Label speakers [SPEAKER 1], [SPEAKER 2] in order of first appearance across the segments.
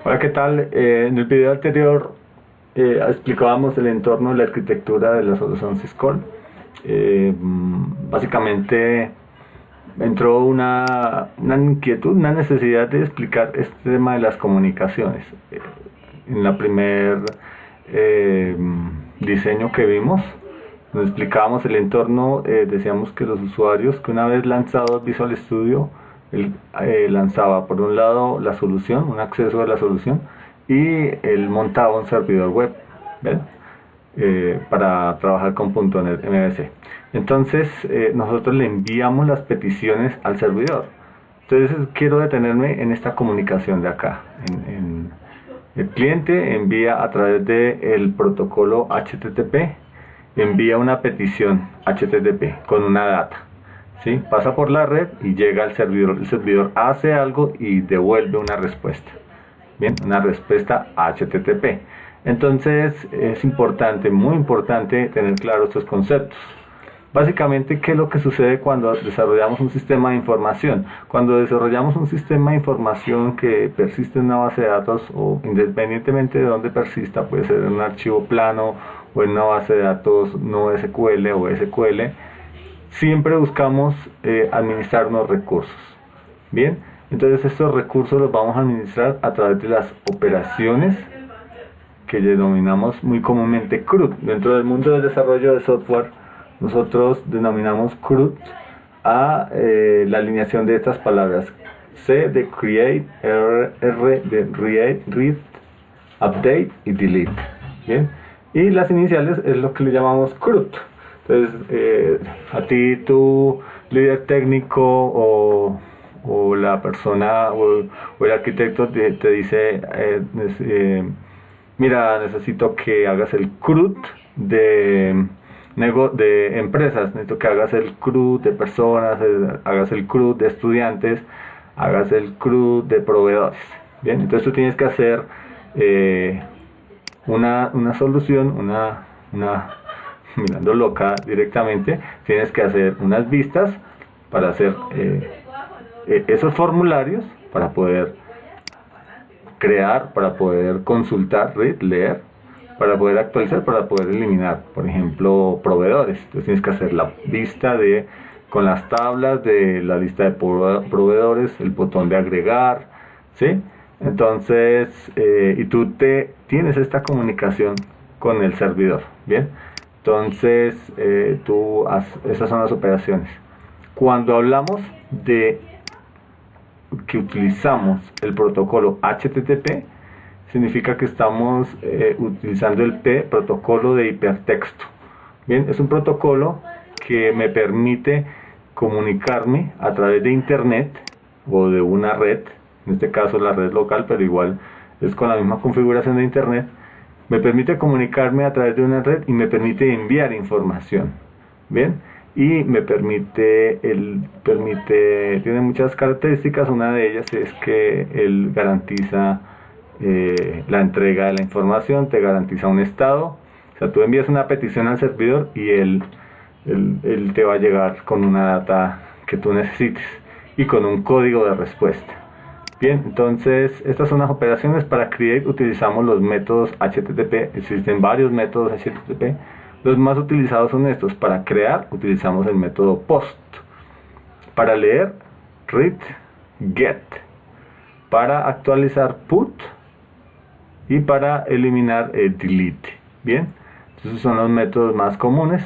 [SPEAKER 1] Hola, ¿qué tal? En el video anterior explicábamos el entorno de la arquitectura de la solución Syscall. Básicamente entró una inquietud, una necesidad de explicar este tema de las comunicaciones. En la primer eh, diseño que vimos, nos explicábamos el entorno, decíamos que los usuarios, que una vez lanzado Visual Studio, él lanzaba por un lado la solución, un acceso a la solución, y él montaba un servidor web, ¿ven? Para trabajar con .NET MVC. Entonces nosotros le enviamos las peticiones al servidor. Entonces quiero detenerme en esta comunicación de acá. El cliente envía a través del protocolo HTTP, envía una petición HTTP con una data. ¿Sí? Pasa por la red y llega al servidor. El servidor hace algo y devuelve una respuesta. Bien, una respuesta HTTP. Entonces es importante, muy importante tener claros estos conceptos. Básicamente, ¿qué es lo que sucede cuando desarrollamos un sistema de información? Cuando desarrollamos un sistema de información que persiste en una base de datos, o independientemente de dónde persista, puede ser en un archivo plano o en una base de datos no SQL o SQL, siempre buscamos administrar unos recursos. Bien, entonces estos recursos los vamos a administrar a través de las operaciones que denominamos muy comúnmente CRUD. Dentro del mundo del desarrollo de software, nosotros denominamos CRUD a la alineación de estas palabras: C de create, R de read, update y delete. Bien, y las iniciales es lo que le llamamos CRUD. Entonces, a ti, tu líder técnico o la persona o el arquitecto te dice, mira, necesito que hagas el CRUD de empresas, necesito que hagas el CRUD de personas, hagas el CRUD de estudiantes, hagas el CRUD de proveedores. Bien, entonces tú tienes que hacer una solución, mirando loca directamente, tienes que hacer unas vistas para hacer esos formularios, para poder crear, para poder consultar, leer, para poder actualizar, para poder eliminar, por ejemplo, proveedores. Entonces tienes que hacer la vista con las tablas de la lista de proveedores, el botón de agregar, ¿sí? Entonces, y tú tienes esta comunicación con el servidor, ¿bien? Entonces, esas son las operaciones. Cuando hablamos de que utilizamos el protocolo HTTP, significa que estamos utilizando el protocolo de hipertexto. Bien, es un protocolo que me permite comunicarme a través de internet o de una red, en este caso la red local, pero igual es con la misma configuración de internet. Me permite comunicarme a través de una red y me permite enviar información. Bien, y tiene muchas características. Una de ellas es que él garantiza la entrega de la información, te garantiza un estado. O sea, tú envías una petición al servidor y él te va a llegar con una data que tú necesites y con un código de respuesta. Bien, entonces estas son las operaciones. Para create utilizamos los métodos HTTP. Existen varios métodos HTTP. Los más utilizados son estos. Para crear utilizamos el método POST. Para leer, read, get. Para actualizar, put. Y para eliminar, delete. Bien, esos son los métodos más comunes.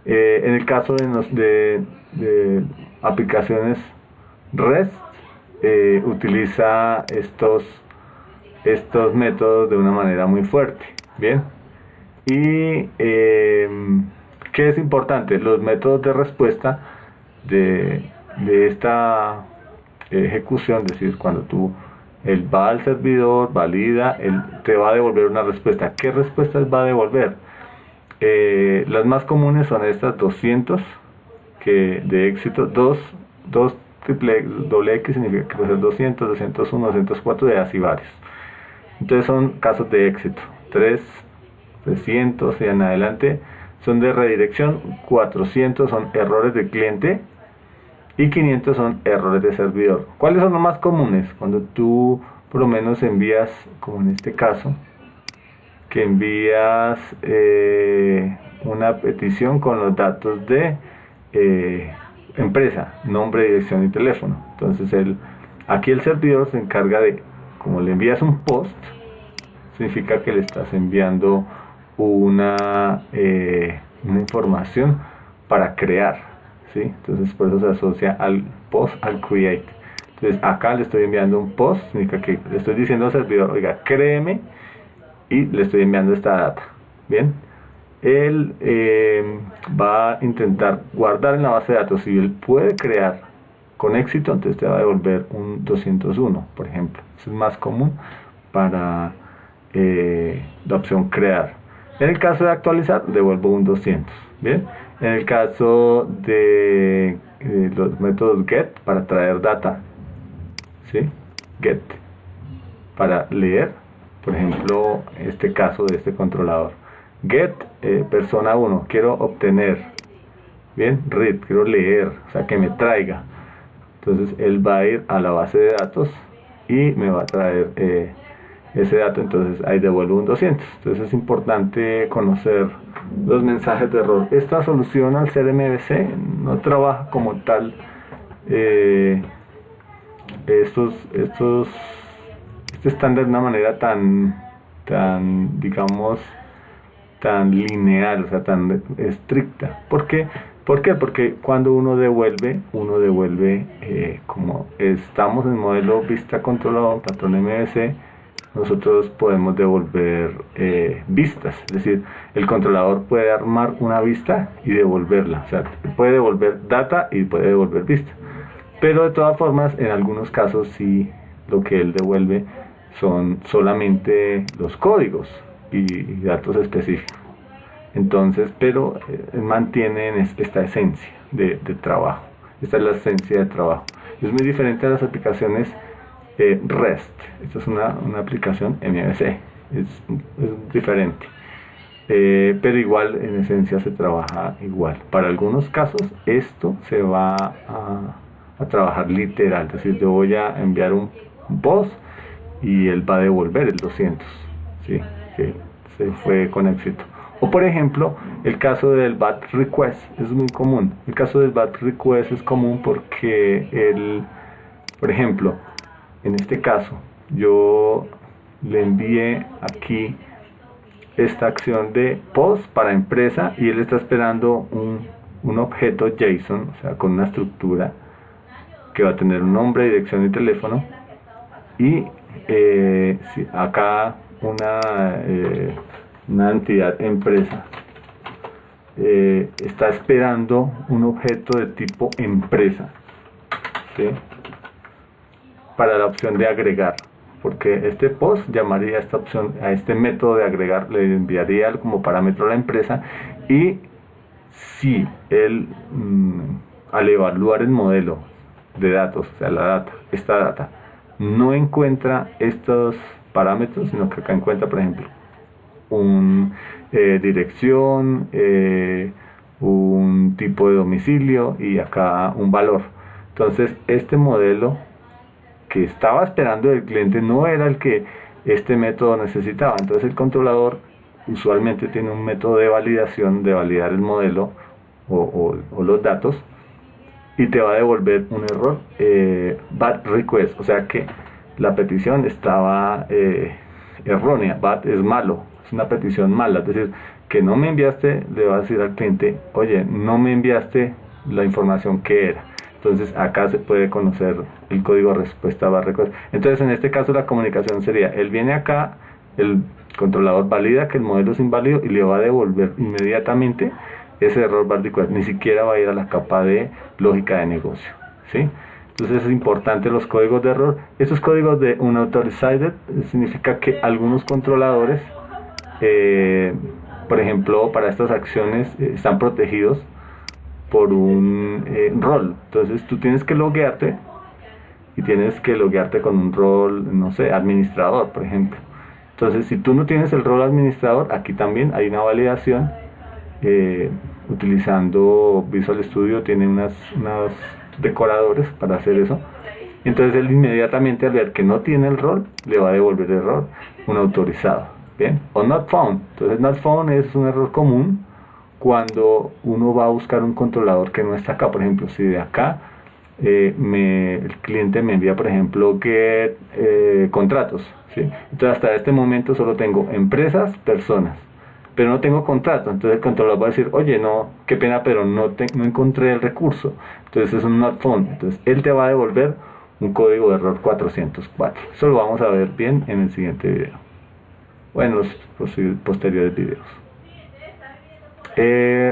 [SPEAKER 1] En el caso de aplicaciones REST, utiliza estos métodos de una manera muy fuerte. Bien, y ¿qué es importante? Los métodos de respuesta de esta ejecución, es decir, cuando él va al servidor, valida, él te va a devolver una respuesta. ¿Qué respuestas va a devolver? Las más comunes son estas 200 de éxito, 2 triple doble X significa que puede ser 200, 201, 204 de así varios. Entonces son casos de éxito. 300 y en adelante son de redirección, 400 son errores de cliente y 500 son errores de servidor. ¿Cuáles son los más comunes? Cuando tú por lo menos envías, como en este caso, que envías una petición con los datos de empresa, nombre, dirección y teléfono. Entonces aquí el servidor se encarga de, como le envías un post, significa que le estás enviando una información para crear, ¿sí? Entonces por eso se asocia al post, al create. Entonces acá le estoy enviando un post, significa que le estoy diciendo al servidor, oiga, créeme, y le estoy enviando esta data. Bien, él va a intentar guardar en la base de datos. Si él puede crear con éxito, entonces te va a devolver un 201, por ejemplo. Eso es más común para la opción crear. En el caso de actualizar, devuelvo un 200. Bien, en el caso de los métodos get para traer data, ¿sí? Get para leer, por ejemplo, este caso de este controlador. Get persona 1, quiero obtener. Bien, read, quiero leer, o sea, que me traiga. Entonces él va a ir a la base de datos y me va a traer ese dato, entonces ahí devuelvo un 200. Entonces es importante conocer los mensajes de error. Esta solución al ser MVC no trabaja como tal este estándar de una manera digamos, tan lineal, o sea, tan estricta. ¿Por qué? Porque cuando uno devuelve como estamos en modelo vista controlado, patrón MVC, nosotros podemos devolver vistas, es decir, el controlador puede armar una vista y devolverla, o sea, puede devolver data y puede devolver vista, pero de todas formas, en algunos casos sí, lo que él devuelve son solamente los códigos y datos específicos. Entonces, pero mantienen esta esencia de trabajo. Esta es la esencia de trabajo. Es muy diferente a las aplicaciones REST. Esta es una aplicación MVC. Es diferente. Pero igual, en esencia, se trabaja igual. Para algunos casos, esto se va a trabajar literal. Es decir, yo voy a enviar un post y él va a devolver el 200. ¿Sí? Que se fue con éxito. O por ejemplo, el caso del BAT request es muy común. El caso del BAT request es común porque por ejemplo, en este caso, yo le envié aquí esta acción de post para empresa y él está esperando un objeto JSON, o sea, con una estructura que va a tener un nombre, dirección y teléfono. Y acá una entidad empresa está esperando un objeto de tipo empresa, ¿sí? Para la opción de agregar, porque este post llamaría a esta opción, a este método de agregar, le enviaría como parámetro a la empresa, y si él al evaluar el modelo de datos, o sea, esta data no encuentra estos parámetros, sino que acá encuentra, por ejemplo, dirección, un tipo de domicilio y acá un valor. Entonces este modelo que estaba esperando el cliente no era el que este método necesitaba. Entonces el controlador usualmente tiene un método de validación, de validar el modelo o los datos, y te va a devolver un error, bad request, o sea que la petición estaba errónea. Bad es malo, es una petición mala, es decir, que no me enviaste, le va a decir al cliente, oye, no me enviaste la información que era. Entonces acá se puede conocer el código de respuesta bad request. Entonces en este caso la comunicación sería, él viene acá, el controlador valida que el modelo es inválido y le va a devolver inmediatamente ese error bad request, ni siquiera va a ir a la capa de lógica de negocio, ¿sí? Entonces es importante los códigos de error. Estos códigos de unauthorized significa que algunos controladores, por ejemplo, para estas acciones están protegidos por un rol. Entonces tú tienes que loguearte y tienes que loguearte con un rol, no sé, administrador, por ejemplo. Entonces si tú no tienes el rol administrador, aquí también hay una validación utilizando Visual Studio, tiene unos decoradores para hacer eso, Entonces él inmediatamente al ver que no tiene el rol, le va a devolver el error, un autorizado. Bien, o not found. Entonces not found es un error común cuando uno va a buscar un controlador que no está acá. Por ejemplo, si de acá el cliente me envía, por ejemplo, get contratos, ¿sí? Entonces hasta este momento solo tengo empresas, personas, pero no tengo contrato. Entonces el controlador va a decir, oye, no, qué pena, pero no encontré el recurso. Entonces es un not found. Entonces él te va a devolver un código de error 404. Eso lo vamos a ver bien en el siguiente video, o en los posteriores videos.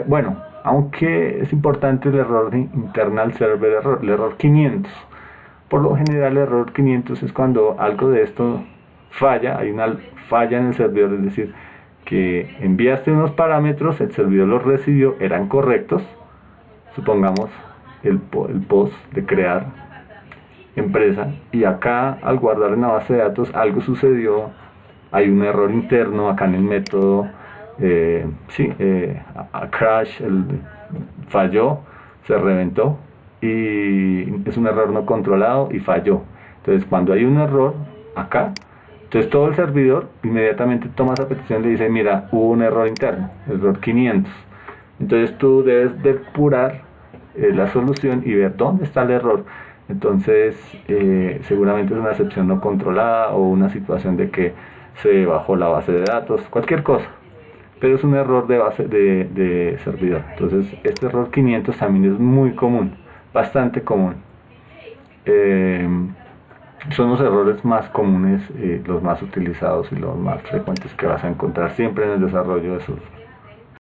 [SPEAKER 1] Bueno, aunque es importante el error de internal server error, el error 500. Por lo general el error 500 es cuando algo de esto falla, hay una falla en el servidor, es decir, que enviaste unos parámetros, el servidor los recibió, eran correctos, supongamos el post de crear empresa, y acá al guardar en la base de datos algo sucedió, hay un error interno acá en el método, crash, falló, se reventó y es un error no controlado y falló. Entonces cuando hay un error acá, entonces todo el servidor inmediatamente toma esa petición y le dice, mira, hubo un error interno, error 500. Entonces tú debes depurar la solución y ver dónde está el error. Entonces seguramente es una excepción no controlada o una situación de que se bajó la base de datos, cualquier cosa, pero es un error de base de servidor. Entonces este error 500 también es muy común, bastante común. Son los errores más comunes, los más utilizados y los más frecuentes que vas a encontrar siempre en el desarrollo de software.